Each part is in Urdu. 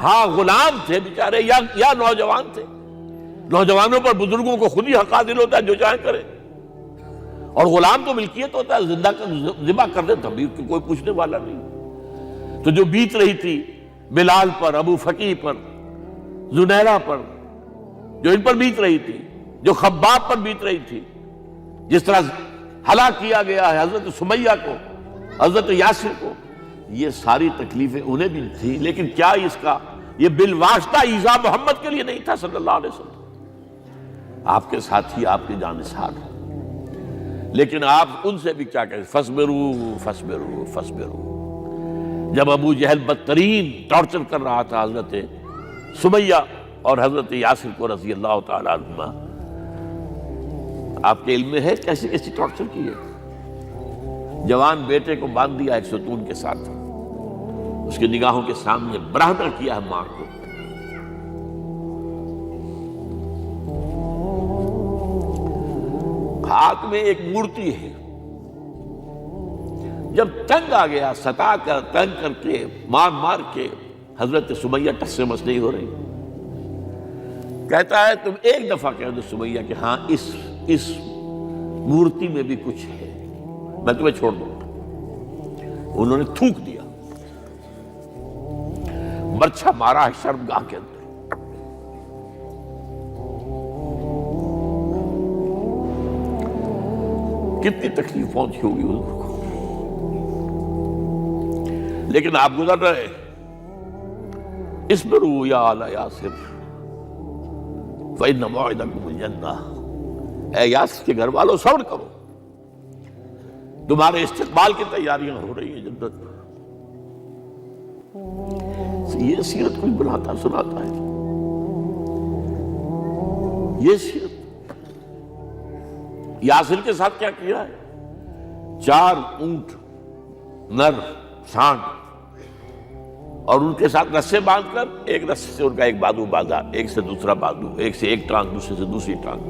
ہاں غلام تھے بیچارے یا نوجوان تھے. نوجوانوں پر بزرگوں کو خود ہی حق حاصل ہوتا ہے، جو چاہے کرے. اور غلام تو ملکیت ہوتا ہے، زندہ ذبح کر دے تبھی کوئی پوچھنے والا نہیں. تو جو بیت رہی تھی بلال پر، ابو فقیہ پر، زنیرہ پر، جو ان پر بیت رہی تھی، جو خباب پر بیت رہی تھی، جس طرح ہلاک کیا گیا ہے حضرت سمیہ کو، حضرت یاسر کو، یہ ساری تکلیفیں انہیں بھی تھی. لیکن کیا اس کا یہ بالواسطہ ایذا محمد کے لیے نہیں تھا صلی اللہ علیہ وسلم؟ آپ کے ساتھی، آپ کے جانثار. لیکن آپ ان سے بھی کیا کہیں، فَاصْبِرُوا فَاصْبِرُوا فَاصْبِرُوا. جب ابو جہل بدترین ٹارچر کر رہا تھا حضرت سمیہ اور حضرت یاسر کو رضی اللہ تعالیٰ عنہما، آپ کے علم میں ہے کیسی کیسی ٹارچر کی ہے. جوان بیٹے کو باندھ دیا ایک ستون کے ساتھ، اس کی نگاہوں کے سامنے برہنہ کیا ہے ماں کو. ہاتھ میں ایک مورتی ہے. جب تنگ آ گیا، ستا کر تنگ کر کے مار مار کے حضرت سمیہ ٹس سے مس نہیں ہو رہی. کہتا ہے تم ایک دفعہ کہہ دو سمیہ کہ ہاں اس مورتی میں بھی کچھ ہے، میں تمہیں چھوڑ دوں گا. انہوں نے تھوک دیا، برچھا مارا ہے شرمگاہ کے اندر. کتنی تکلیف پہنچی ہوگی حضور کو. لیکن آپ گزر رہے، اصبروا یا آل یاسر فإن موعدکم الجنہ. اے یاسر کے گھر والوں صبر کرو، تمہارے استقبال کی تیاریاں ہو رہی ہیں جنت. یہ سیرت کوئی بناتا سناتا ہے، یہ سیرت. یاسر کے ساتھ کیا کیا ہے؟ 4 اونٹ نر سانڈ، اور ان کے ساتھ رسے باندھ کر ایک رسے سے ان کا ایک بازو باندھا، ایک سے دوسرا بازو، ایک سے ایک ٹانگ، دوسرے سے دوسری ٹانگ.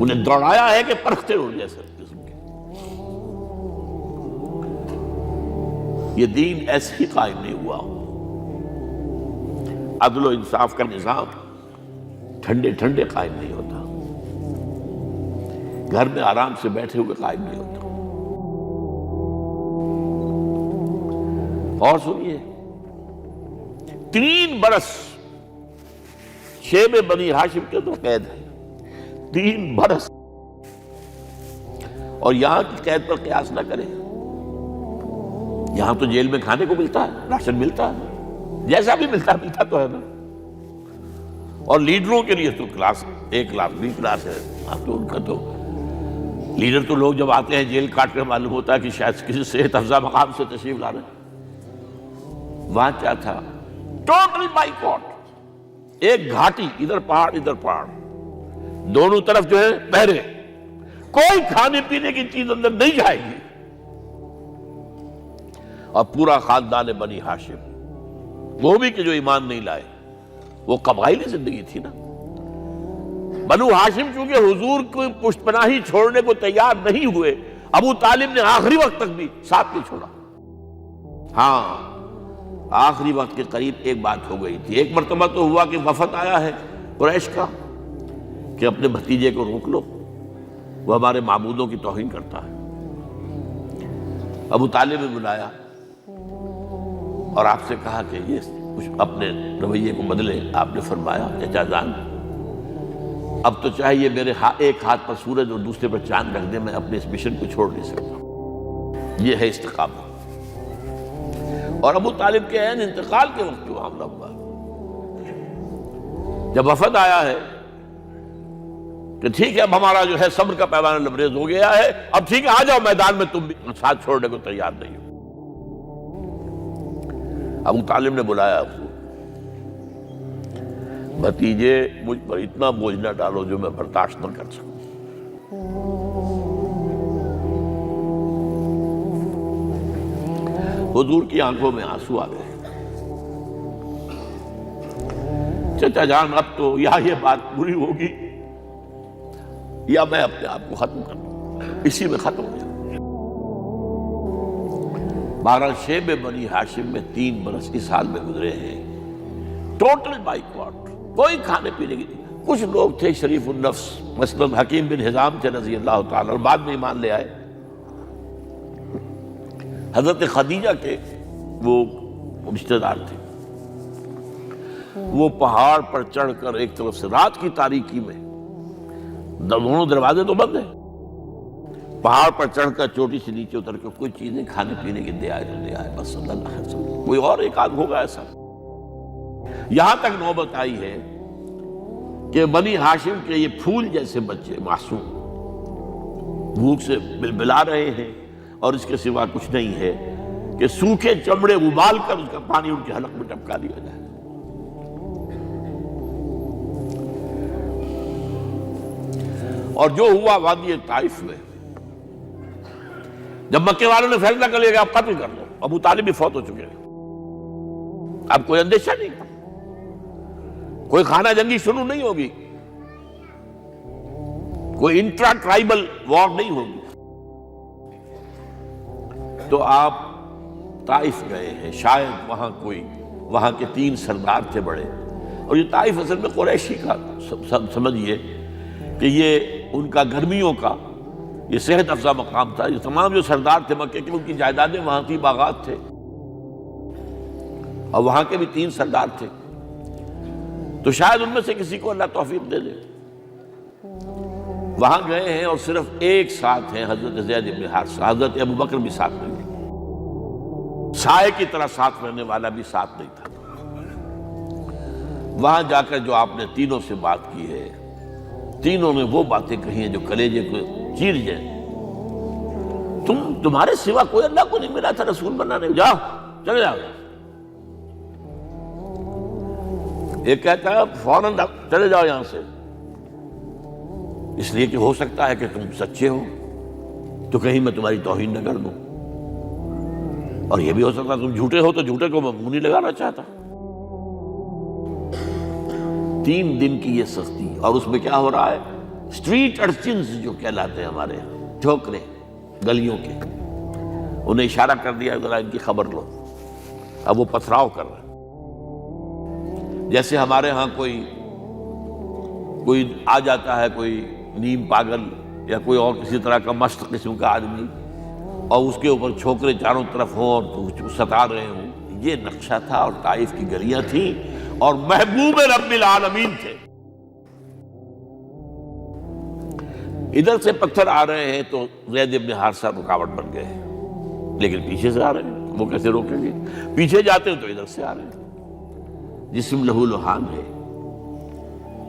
انہیں دوڑایا ہے کہ پرکھتے ہو جیسے قسم کے. یہ دین ایسے ہی قائم نہیں ہوا. عدل و انصاف کا نظام ٹھنڈے ٹھنڈے قائم نہیں ہوتا، گھر میں آرام سے بیٹھے ہوئے قائم نہیں ہوتا. اور سنیے، 3 برس شیب بنی ہاشم کے تو قید ہے. 3 برس. اور یہاں کی قید پر قیاس نہ کریں. یہاں تو جیل میں کھانے کو ملتا ہے، راشن ملتا ہے، جیسا بھی ملتا تو ہے نا. اور لیڈروں کے لیے تو class A class B class ہے. اب تو ان کا تو لیڈر تو لوگ جب آتے ہیں جیل کاٹ کر معلوم ہوتا ہے کہ شاید کسی صحت افزا مقام سے تشریف لا رہے ہیں. وہاں کیا تھا؟ Total boycott. ایک گھاٹی، ادھر پہاڑ ادھر پہاڑ، دونوں طرف جو ہے پہرے. کوئی کھانے پینے کی چیز اندر نہیں جائے گی. اور پورا خاندان بنی ہاشم، وہ بھی کہ جو ایمان نہیں لائے، وہ قبائلی زندگی تھی نا. بنو ہاشم چونکہ حضور کو پشت پناہی چھوڑنے کو تیار نہیں ہوئے، ابو طالب نے آخری وقت تک بھی ساتھ نہیں چھوڑا. ہاں آخری وقت کے قریب ایک بات ہو گئی تھی. ایک مرتبہ تو ہوا کہ وفد آیا ہے قریش کا کہ اپنے بھتیجے کو روک لو، وہ ہمارے معبودوں کی توہین کرتا ہے. ابو طالب نے بلایا اور آپ سے کہا کہ یہ کچھ اپنے رویے کو بدلے. آپ نے فرمایا چچا جان، اب تو چاہے یہ میرے ایک ہاتھ پر سورج اور دوسرے پر چاند رکھ دے، میں اپنے اس مشن کو چھوڑ نہیں سکتا. یہ ہے استقامت. اور ابو طالب کے عین انتقال کے وقت جو معاملہ ہوا، جب وفد آیا ہے کہ ٹھیک ہے اب ہمارا جو ہے صبر کا پیمانہ لبریز ہو گیا ہے، اب ٹھیک ہے آ جاؤ میدان میں، تم بھی ساتھ چھوڑنے کو تیار نہیں ہو. ابو طالب نے بلایا اس کو، بھتیجے مجھ پر اتنا بوجھ نہ ڈالو جو میں برداشت نہ کر سکوں. حضور کی آنکھوں میں آنسو آ گئے. چچا جان اب تو یا یہ بات پوری ہوگی یا میں اپنے آپ کو ختم کر دوں، اسی میں ختم ہو جاؤں. 12 شیب بنی ہاشم میں 3 برس اس حال میں گزرے ہیں ٹوٹل بائیکاٹ، کوئی کھانے پینے کی نہیں۔ کچھ لوگ تھے شریف النفس، مثلا حکیم بن حزام تھے رضی اللہ تعالیٰ، اور بعد میں ایمان لے آئے۔ حضرت خدیجہ کے وہ رشتہ دار تھے، وہ پہاڑ پر چڑھ کر ایک طرف سے رات کی تاریکی میں، دونوں دروازے تو بند ہیں، پہاڑ پر چڑھ کر چوٹی سے نیچے اتر کے کوئی چیزیں کھانے پینے کے دے آئے تو دے آئے، بس صلی اللہ علیہ وسلم۔ کوئی اور ایک آدھ ہوگا ایسا۔ یہاں تک نوبت آئی ہے کہ بنی ہاشم کے یہ پھول جیسے بچے معصوم بھوک سے بلبلا رہے ہیں، اور اس کے سوا کچھ نہیں ہے کہ سوکھے چمڑے ابال کر اس کا پانی ان کے حلق میں ٹپکا دیا جائے۔ اور جو ہوا وادی طائف میں، جب مکے والوں نے فیصلہ کر لیا کہ آپ قتل کر دو، ابو طالب بھی فوت ہو چکے ہیں، اب کوئی اندیشہ نہیں، کوئی خانہ جنگی شروع نہیں ہوگی، کوئی انٹرا ٹرائبل وار نہیں ہوگی، تو آپ طائف گئے ہیں۔ شاید وہاں کے 3 سردار تھے بڑے، اور یہ طائف اصل میں قریشی کا سمجھیے کہ یہ ان کا گرمیوں کا یہ صحت افزا مقام تھا۔ یہ تمام جو سردار تھے مکے کے، ان کی جائیدادیں وہاں تھی، باغات تھے، اور وہاں کے بھی 3 سردار تھے، تو شاید ان میں سے کسی کو اللہ توفیق دے دے۔ وہاں گئے ہیں اور صرف ایک ساتھ ہیں، حضرت زید بن حارثہ، حضرت ابو بکر بھی ساتھ نہیں تھے، سائے کی طرح ساتھ رہنے والا بھی ساتھ نہیں تھا۔ وہاں جا کر جو آپ نے تینوں سے بات کی ہے، تینوں نے وہ باتیں کہی ہیں جو کلیجے کو چیر جائیں۔ تمہارے سوا کوئی اللہ کو نہیں ملا تھا رسول بنانے، جاؤ چلے جاؤ۔ ایک کہتا ہے فوراً چلے جاؤ یہاں سے، اس لیے کہ ہو سکتا ہے کہ تم سچے ہو تو کہیں میں تمہاری توہین نہ کر دوں، اور یہ بھی ہو سکتا ہے تم جھوٹے ہو تو جھوٹے کو میں منہ نہیں لگانا چاہتا۔ 3 دن کی یہ سختی، اور اس میں کیا ہو رہا ہے، اسٹریٹ ارچنز جو کہلاتے ہیں ہمارے یہاں، ٹھوکرے گلیوں کے، انہیں اشارہ کر دیا ذرا ان کی خبر لو، اب وہ پتھراؤ کر رہے ہیں۔ جیسے ہمارے ہاں کوئی آ جاتا ہے، کوئی نیم پاگل یا کوئی اور کسی طرح کا مست قسم کا آدمی، اور اس کے اوپر چھوکرے چاروں طرف ہوں اور ستا رہے ہوں، یہ نقشہ تھا، اور طائف کی گلیاں تھیں، اور محبوب رب العالمین تھے۔ ادھر سے پتھر آ رہے ہیں تو زید بن حارثہ رکاوٹ بن گئے ہیں، لیکن پیچھے سے آ رہے ہیں، وہ کیسے روکیں گے؟ پیچھے جاتے ہیں تو ادھر سے آ رہے ہیں۔ جسم لہو لہان ہے،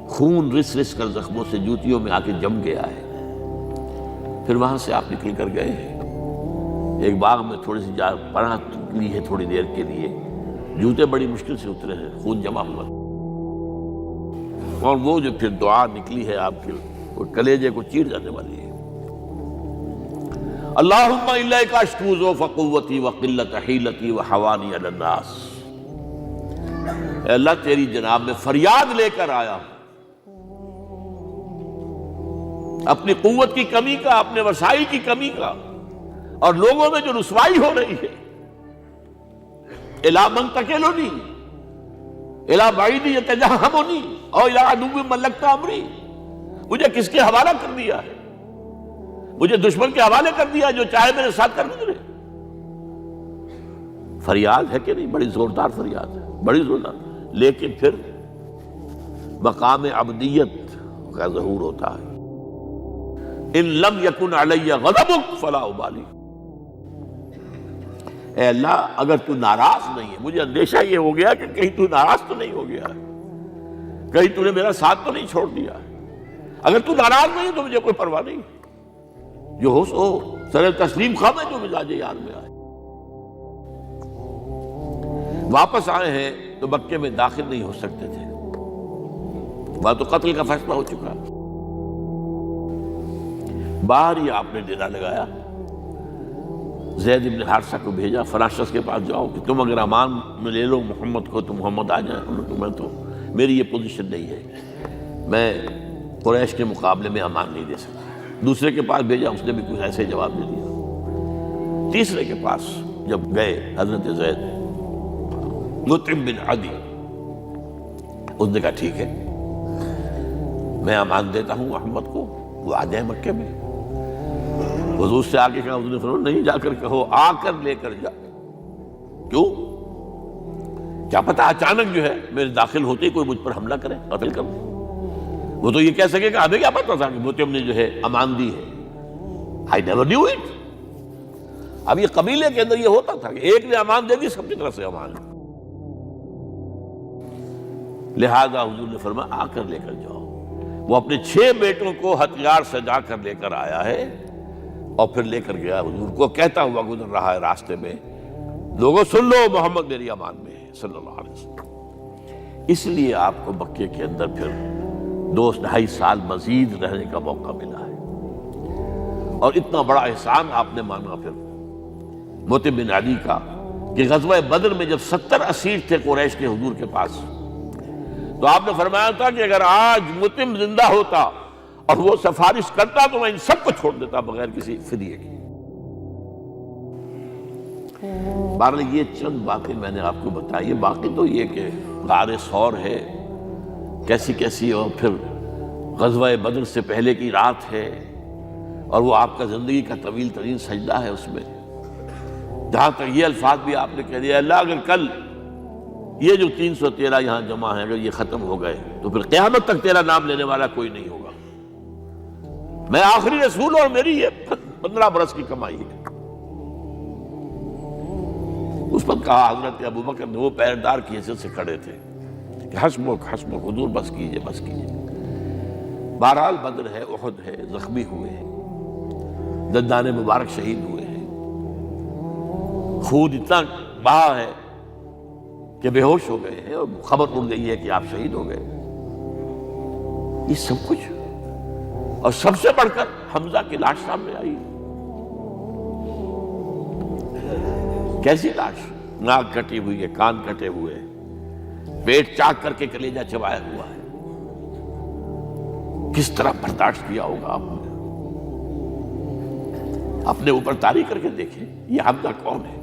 خون رس رس کر زخموں سے جوتیوں میں آ کے جم گیا ہے۔ پھر وہاں سے آپ نکل کر گئے ہیں، ایک باغ میں تھوڑی سی پناہ لی ہے تھوڑی دیر کے لیے، جوتے بڑی مشکل سے اترے ہیں، خون جمع ہوا، اور وہ جو پھر دعا نکلی ہے آپ کی، وہ کلیجے کو چیر جانے والی ہے۔ اللہم الیک اشکو ضعف قوتی وقلت حیلتی وحوانی علی الناس، اے اللہ تیری جناب میں فریاد لے کر آیا ہوں، اپنی قوت کی کمی کا، اپنے وسائل کی کمی کا، اور لوگوں میں جو رسوائی ہو رہی ہے، الی من تکلنی الی بعید یتجہمنی او الی عدو ملکت امری، مجھے کس کے حوالہ کر دیا ہے، مجھے دشمن کے حوالے کر دیا جو چاہے میرے ساتھ کر گزرے۔ فریاد ہے کہ نہیں؟ بڑی زوردار فریاد ہے، بڑی زوردار، لیکن پھر مقام عبدیت کا ظہور ہوتا ہے۔ ان لم یکن علی غضبک فلا ابالی، اے اللہ اگر تو ناراض نہیں ہے، مجھے اندیشہ یہ ہو گیا کہ کہیں تو ناراض تو نہیں ہو گیا ہے، کہیں تو نے میرا ساتھ تو نہیں چھوڑ دیا ہے، اگر تو ناراض نہیں تو مجھے کوئی پرواہ نہیں، جو ہو سو سر تسلیم خواہ ہے جو مزاج یار میں آئے۔ واپس آئے ہیں تو مکے میں داخل نہیں ہو سکتے تھے، وہاں تو قتل کا فیصلہ ہو چکا، باہر ہی آپ نے ڈیرا لگایا، زید بن حارثہ کو بھیجا، فلاں شخص کے پاس جاؤ کہ تم اگر امان میں لے لو محمد کو تو محمد آ جائیں، میں تو میری یہ پوزیشن نہیں ہے، میں قریش کے مقابلے میں امان نہیں دے سکتا۔ دوسرے کے پاس بھیجا، اس نے بھی کچھ ایسے جواب دے دیا۔ تیسرے کے پاس جب گئے حضرت زید، مطعم بن عدی، اس نے کہا ٹھیک ہے، میں امان دیتا ہوں محمد کو، وہ آ جائے مکے میں۔ حضور سے آگے کہا، حضور نے فرمایا نہیں جا کر کہو، آ کر لے کر جا۔ کیوں؟ کیا پتہ اچانک جو ہے میرے داخل ہوتے ہی کوئی مجھ پر حملہ کرے، قتل کر دے۔ وہ تو یہ کہہ سکے کہ ہمیں کیا پتہ تھا کہ مطعم نے جو ہے امان دی ہے، I never knew it۔ اب یہ قبیلے کے اندر یہ ہوتا تھا کہ ایک نے امان دے دی، سب کی طرف سے امان۔ لہذا حضور نے فرمایا آ کر لے کر جاؤ۔ وہ اپنے 6 بیٹوں کو ہتھیار سجا کر لے کر آیا ہے اور پھر لے کر گیا حضور کو، کہتا ہوا گزر رہا ہے راستے میں، لوگوں سن لو محمد میری امان میں ہے صلی اللہ علیہ وسلم۔ اس لیے آپ کو مکے کے اندر پھر 2-2.5 سال مزید رہنے کا موقع ملا ہے، اور اتنا بڑا احسان آپ نے مانا پھر مطعم بن عدی کا کہ غزوہ بدر میں جب 70 اسیر تھے قریش کے حضور کے پاس، تو آپ نے فرمایا تھا کہ اگر آج مطعم زندہ ہوتا اور وہ سفارش کرتا تو میں ان سب کو چھوڑ دیتا بغیر کسی فدیے کے۔ بہرحال یہ چند باتیں میں نے آپ کو بتائی، باقی تو یہ کہ غار ثور ہے کیسی کیسی، اور پھر غزوہ بدر سے پہلے کی رات ہے، اور وہ آپ کا زندگی کا طویل ترین سجدہ ہے اس میں، جہاں تک یہ الفاظ بھی آپ نے کہہ دیا، اللہ اگر کل یہ جو 313 یہاں جمع ہیں اگر یہ ختم ہو گئے تو پھر قیامت تک تیرا نام لینے والا کوئی نہیں ہوگا، میں آخری رسول اور میری یہ 15 برس کی کمائی ہے۔ اس پر کہا حضرت ابوبکر نے، وہ پہرےدار کی حیثیت سے کھڑے تھے، کہ حسبک حسبک حضور بس کیجئے بس کیجئے۔ بہرحال بدر ہے، احد ہے، زخمی ہوئے ہیں، دندان مبارک شہید ہوئے ہیں، خون اتنا بہا ہے کہ بے ہوش ہو گئے ہیں، اور خبر اڑ گئی ہے کہ آپ شہید ہو گئے۔ یہ سب کچھ، اور سب سے بڑھ کر حمزہ کی لاش سامنے آئی۔ کیسی لاش؟ ناک کٹی ہوئی ہے، کان کٹے ہوئے ہیں، پیٹ چاک کر کے کلیجہ چبایا ہوا ہے۔ کس طرح برداشت کیا ہوگا آپ نے؟ اپنے اوپر تاری کر کے دیکھیں، یہ حمزہ کون ہے؟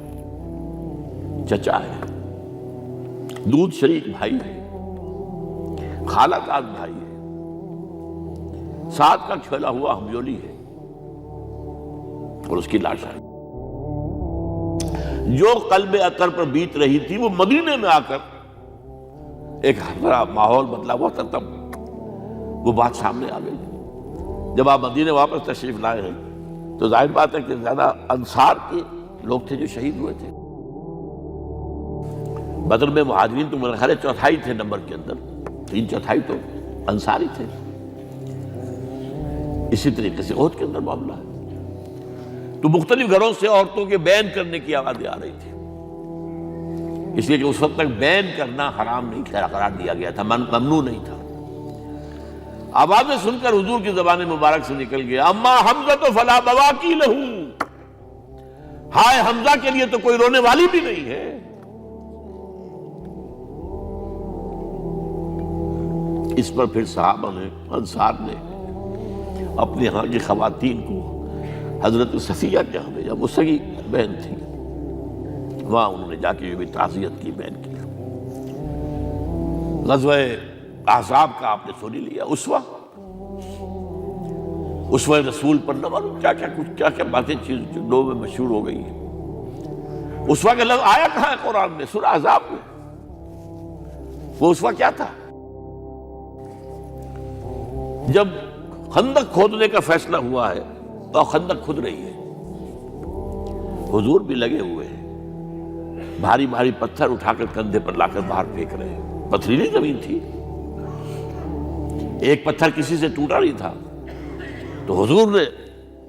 چچا ہے، دودھ شریک بھائی ہے، خالہ داد بھائی ہے، ساتھ کا کھیلا ہوا ہمجولی ہے، اور اس کی لاش ہے۔ جو قلب اطہر پر بیت رہی تھی وہ مدینے میں آ کر ایک بڑا ماحول بدلا ہوا تھا، تب وہ بات سامنے آ گئی۔ جب آپ مدینے واپس تشریف لائے ہیں تو ظاہر بات ہے کہ زیادہ انصار کے لوگ تھے جو شہید ہوئے تھے۔ بدر میں مہاجرین تو میرے خیال ہے 1/4 تھے نمبر کے اندر، 3/4 تو انصاری تھے۔ اسی طریقے سے احد کے اندر معاملہ ہے، تو مختلف گھروں سے عورتوں کے بین کرنے کی آوازیں آ رہی تھی، اس لیے کہ اس وقت تک بین کرنا حرام نہیں تھا، قرار دیا گیا تھا، ممنوع نہیں تھا۔ آوازیں سن کر حضور کی زبان مبارک سے نکل گیا، اما حمزہ تو فلا بواکی لہو، ہائے حمزہ کے لیے تو کوئی رونے والی بھی نہیں ہے۔ اس پر پھر صحابہ نے، انصار نے اپنے ہاں کی خواتین کو حضرت صفیہ کے ہاں بھیجا، وہ سگی بہن تھی، وہاں انہوں نے جا کے یہ بھی تعزیت کی بہن کی۔ غزوہ احزاب کا آپ نے سن لیا، اسوہ رسول پر نہ معلوم کیا کیا باتیں چیز لوگوں میں مشہور ہو گئی ہیں۔ اسوہ کا لفظ آیا کہاں ہے قرآن میں؟ سورہ احزاب میں۔ وہ اسوہ کیا تھا؟ جب خندق کھودنے کا فیصلہ ہوا ہے تو خندق کھود رہی ہے، حضور بھی لگے ہوئے ہیں، بھاری بھاری پتھر اٹھا کر کندھے پر لا کر باہر پھینک رہے ہیں، پتھریلی زمین تھی، ایک پتھر کسی سے ٹوٹا نہیں تھا، تو حضور نے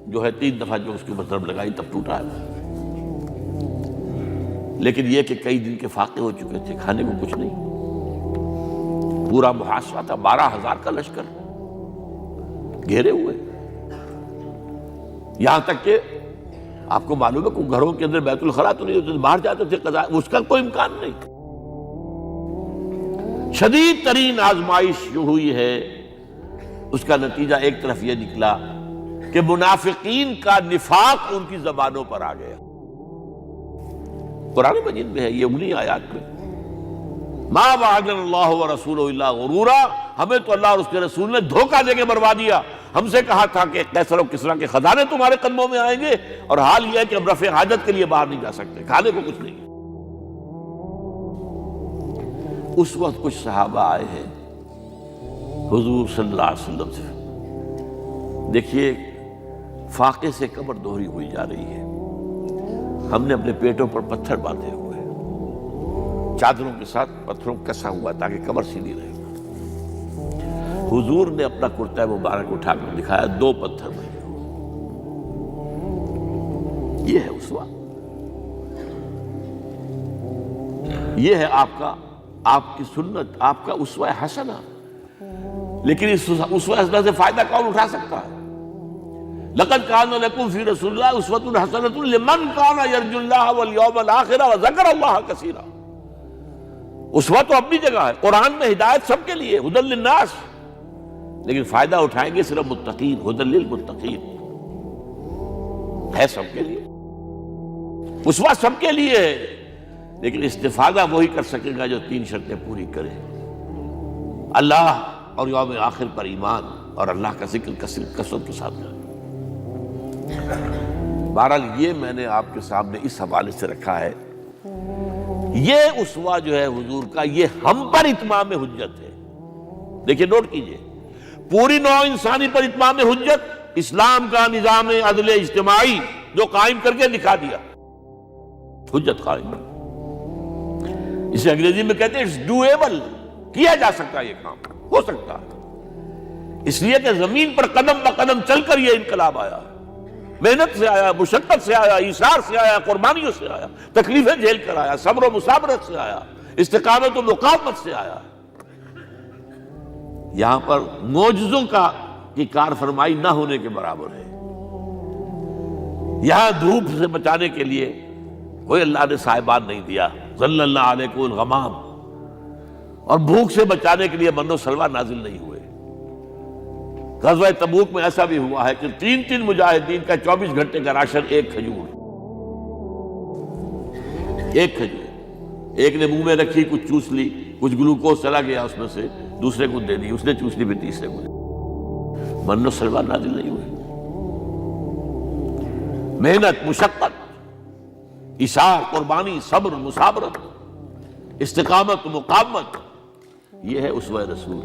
جو ہے 3 دفعہ جو اس کے اوپر ضرب لگائی تب ٹوٹا ہے۔ لیکن یہ کہ کئی دن کے فاقے ہو چکے تھے، کھانے کو کچھ نہیں، پورا محاصرہ تھا، 12,000 کا لشکر گھیرے ہوئے، یہاں تک کہ آپ کو معلوم ہے کہ گھروں کے اندر بیت الخلاء تو نہیں ہوتے، باہر جاتے تھے قضاء، اس کا کوئی امکان نہیں۔ شدید ترین آزمائش جو ہوئی ہے اس کا نتیجہ ایک طرف یہ نکلا کہ منافقین کا نفاق ان کی زبانوں پر آ گیا۔ قرآن مجید میں ہے یہ انہی آیات میں، ما وعدنا اللہ ورسولہ الا غرورا، ہمیں تو اللہ اور اس کے رسول نے دھوکہ دے کے مروا دیا۔ ہم سے کہا تھا کہ قیصر و کسریٰ کے خزانے تمہارے قدموں میں آئیں گے، اور حال یہ ہے کہ ہم رفع حاجت کے لیے باہر نہیں جا سکتے، کھانے کو کچھ نہیں۔ اس وقت کچھ صحابہ آئے ہیں حضور صلی اللہ علیہ وسلم سے، دیکھیے فاقے سے کمر دوہری ہوئی جا رہی ہے، ہم نے اپنے پیٹوں پر پتھر باندھے ہوئے، چادروں کے ساتھ پتھروں کسا ہوا تاکہ کمر سیدھی رہے۔ حضور نے اپنا کرتا مبارک اٹھا کر دکھایا، 2 پتھر بنے۔ یہ ہے اسوہ، یہ ہے آپ کی سنت، آپ کا اسوہ حسنہ۔ لیکن اس اسوہ حسنہ سے فائدہ کون اٹھا سکتا ہے؟ لقد کان لکم فی رسول اللہ اسوۃ حسنۃ لمن کان یرجو اللہ والیوم الآخر وذکر اللہ کثیرا۔ اسوہ تو اپنی جگہ ہے، قرآن میں ہدایت سب کے لیے، ھدی للناس، لیکن فائدہ اٹھائیں گے صرف متقین، ھدی للمتقین ہے سب کے لیے، اسوہ سب کے لیے ہے، لیکن استفادہ وہی کر سکے گا جو 3 شرطیں پوری کرے: اللہ اور یوم آخر پر ایمان، اور اللہ کا ذکر کثرت کے ساتھ کرے۔ بہرحال یہ میں نے آپ کے سامنے اس حوالے سے رکھا ہے، یہ اسوہ جو ہے حضور کا، یہ ہم پر اتمام حجت ہے۔ دیکھیں نوٹ کیجئے، پوری نوع انسانی پر اتمام حجت، اسلام کا نظام عدل اجتماعی جو قائم کر کے دکھا دیا، حجت قائم۔ اسے انگریزی میں کہتے ہیں اٹس ڈویبل، کیا جا سکتا ہے، یہ کام ہو سکتا ہے، اس لیے کہ زمین پر قدم بہ قدم چل کر یہ انقلاب آیا، محنت سے آیا، مشقت سے آیا، ایثار سے آیا، قربانیوں سے آیا، تکلیفیں جھیل کر آیا، صبر و مصابرت سے آیا، استقامت و مقاومت سے آیا۔ یہاں پر معجزوں کی کار فرمائی نہ ہونے کے برابر ہے۔ یہاں دھوپ سے بچانے کے لیے کوئی اللہ نے صاحبان نہیں دیا، ظل اللہ علیکم الغمام، اور بھوک سے بچانے کے لیے من و سلوہ نازل نہیں ہوئے۔ غزوہ تبوک میں ایسا بھی ہوا ہے کہ 3 مجاہدین کا 24 گھنٹے کا راشن ایک کھجور، ایک نے منہ میں رکھی، کچھ چوس لی، کچھ گلوکوز چلا گیا اس میں سے، دوسرے کو دے دی، اس نے چوس لی، پھر تیسرے کو دے دی۔ من و سلوہ نازل نہیں ہوئے۔ محنت، مشقت، ایثار، قربانی، صبر، مصابرت، استقامت، مقاومت، یہ ہے اسوہ رسول۔